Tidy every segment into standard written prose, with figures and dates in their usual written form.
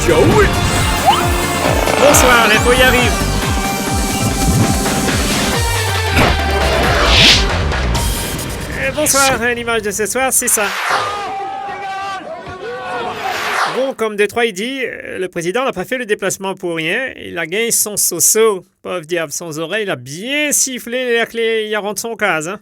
Ciao. Bonsoir, l'info y arrive. Bonsoir, l'image de ce soir, c'est ça. Bon, comme Détroit il dit, le président n'a pas fait le déplacement pour rien. Il a gagné son so-so. Pauvre diable, sans oreille, il a bien sifflé la clé hier de son case, hein.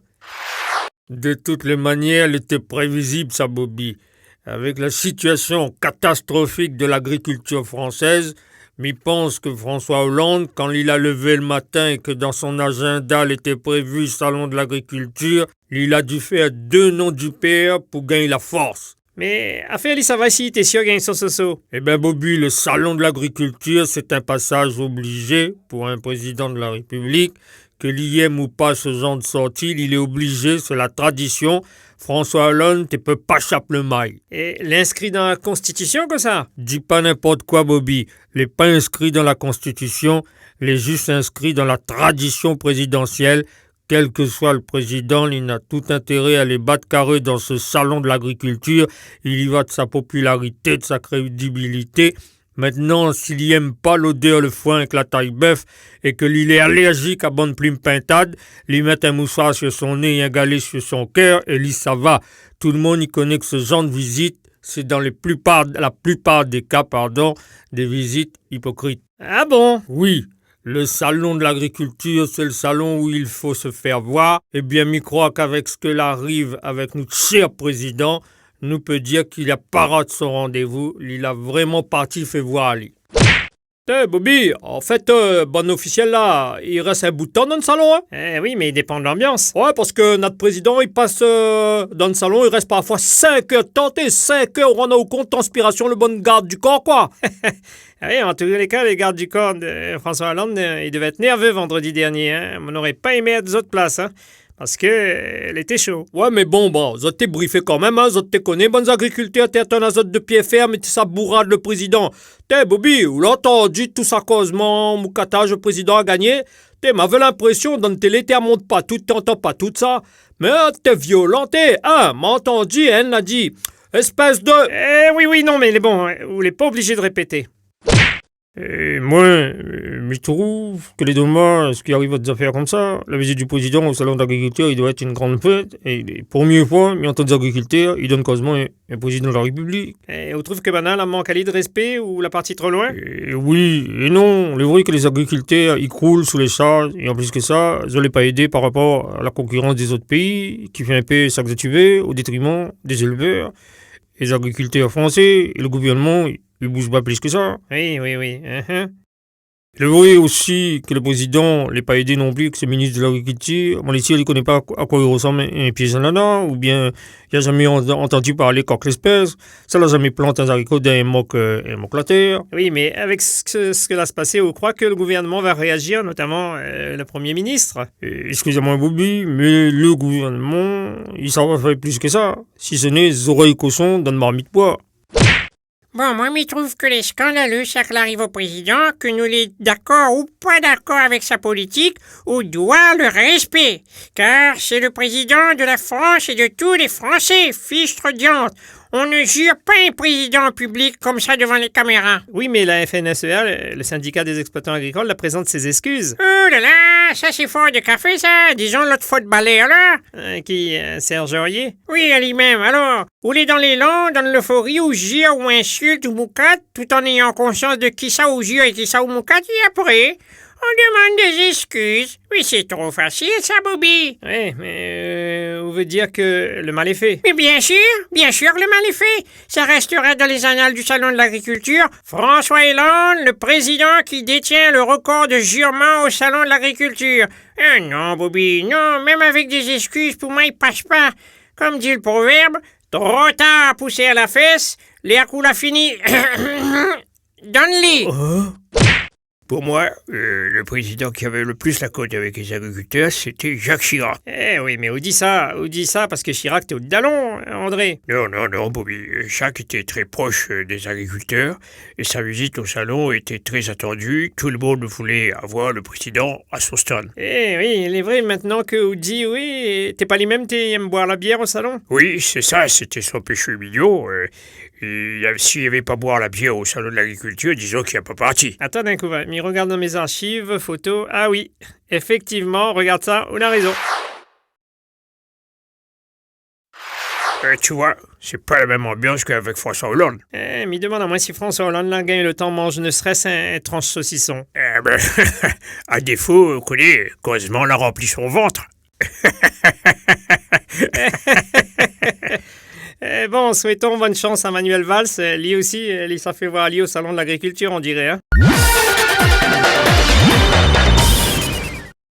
De toutes les manières, elle était prévisible, ça, Bobby. Avec la situation catastrophique de l'agriculture française, m'y pense que François Hollande, quand il a levé le matin et que dans son agenda, il était prévu salon de l'agriculture, il a dû faire 2 noms du père pour gagner la force. Mais affaire, ça va si t'es sûr gagner son so-so. Eh bien, Bobby, le salon de l'agriculture, c'est un passage obligé pour un président de la République. Que l'y aime ou pas ce genre de sortie, il est obligé, c'est la tradition. François Hollande, tu peux pas chaper le mail. Et l'inscrit dans la Constitution comme ça? Dis pas n'importe quoi, Bobby. Il n'est pas inscrit dans la Constitution, il est juste inscrit dans la tradition présidentielle. Quel que soit le président, il a tout intérêt à les battre carrés dans ce salon de l'agriculture. Il y va de sa popularité, de sa crédibilité. Maintenant, s'il n'aime pas l'odeur, le foin avec la taille bœuf et que l'il est allergique à bonne plume pintade, lui met un mouchoir sur son nez et un galet sur son cœur et lui ça va. Tout le monde y connaît que ce genre de visite, c'est dans la plupart des cas, des visites hypocrites. Ah bon? Oui. Le salon de l'agriculture, c'est le salon où il faut se faire voir. Eh bien, m'y crois qu'avec ce que arrive avec notre cher président, nous peut dire qu'il a pas raté son rendez-vous. Il a vraiment parti fait voir, lui. Bobby, en fait, bon officiel là, il reste un bout de temps dans le salon, hein? Oui, mais il dépend de l'ambiance. Ouais, parce que notre président, il passe dans le salon, il reste parfois 5 heures tenté, 5 heures, on a au compte transpiration, le bon garde du corps, quoi. Oui, en tous les cas, les gardes du corps de François Hollande, il devait être nerveux vendredi dernier, hein? On n'aurait pas aimé être des autres places, hein? Parce que elle était chaud. Ouais, mais bon, vous t'es briefé quand même, hein, vous t'es connais, bons agriculteurs, t'es un azote de pied ferme et t'es sa bourrade le président. T'es Bobby, ou là t'as dit tout ça causement, moucatage, le président a gagné. T'es m'avais l'impression dans le télé, t'es monte pas tout, t'entends pas tout ça. Mais t'es violent, t'es, hein, m'a entendu, elle l'a dit. Espèce de... Oui, non, mais il est bon, vous n'êtes pas obligé de répéter. Moi, je trouve que les dommages qui arrivent à des affaires comme ça, la visite du président au salon d'agriculture, il doit être une grande fête. Et pour mieux fois, mais en tant qu'agriculteur, il donne quasiment un président de la République. Et vous trouvez que maintenant, la manque de respect ou la partie trop loin? Oui et non. Il est vrai que les agriculteurs, ils croulent sous les charges. Et en plus que ça, je ne les pas aidés par rapport à la concurrence des autres pays, qui fait un peu s'accentuer au détriment des éleveurs, les agriculteurs français et le gouvernement. Il bouge pas plus que ça. Oui. Uh-huh. Il est vrai aussi que le président n'est pas aidé non plus que ce ministre de l'Agriculture. Mon ici, il ne connaît pas à quoi il ressemble un pied nana, ou bien il n'a jamais entendu parler coq l'espèce. Ça l'a jamais planté un haricot d'un moque la terre. Oui, mais avec ce que là se passait, on croit que le gouvernement va réagir, notamment le Premier ministre. Excusez-moi, Bobby, mais le gouvernement, il s'en va faire plus que ça. Si ce n'est les oreilles cochons dans le marmite poids. Bon, moi, je trouve que les scandaleux, ça arrive au président, que nous les d'accord ou pas d'accord avec sa politique, on doit le respect. Car c'est le président de la France et de tous les Français, fichtre diante. On ne jure pas un président public comme ça devant les caméras. Oui, mais la FNSEA, le syndicat des exploitants agricoles, la présente ses excuses. Oh là là, ça c'est fort de café, ça. Disons l'autre faute de balai, là. Serge Aurier? Oui, à lui-même. Alors, rouler dans l'élan, dans l'euphorie, ou jure, ou insulte, ou moucate, tout en ayant conscience de qui ça ou jure et qui ça ou moucate, et après... on demande des excuses. Oui, c'est trop facile, ça, Bobby. Oui, mais on veut dire que le mal est fait. Mais bien sûr, le mal est fait. Ça restera dans les annales du Salon de l'Agriculture. François Hollande, le président qui détient le record de jurement au Salon de l'Agriculture. Non, Bobby, non, même avec des excuses, pour moi, il passe pas. Comme dit le proverbe, trop tard à pousser à la fesse, l'air coule a fini. Donne-les. Pour moi, le président qui avait le plus la cote avec les agriculteurs, c'était Jacques Chirac. Eh oui, mais on dit ça parce que Chirac était au dallon, André. Non, Bobby. Jacques était très proche des agriculteurs et sa visite au salon était très attendue. Tout le monde voulait avoir le président à son stand. Eh oui, il est vrai maintenant que vous dites, oui, t'es pas les mêmes, t'aimes boire la bière au salon? Oui, c'est ça, c'était son péché mignon. S'il n'y avait pas boire la bière au salon de l'agriculture, disons qu'il n'y a pas parti. Attends d'un coup, mais regarde dans mes archives, photos. Ah oui, effectivement, regarde ça, on a raison. Tu vois, c'est pas la même ambiance qu'avec François Hollande. Mais demande à moi si François Hollande là gagne le temps mange ne serait-ce un tranche saucisson. À défaut, on connaît, causemement l'a rempli son ventre. Bon, souhaitons bonne chance à Manuel Valls. Lui aussi, il s'est fait voir Ali au salon de l'agriculture, on dirait. Hein.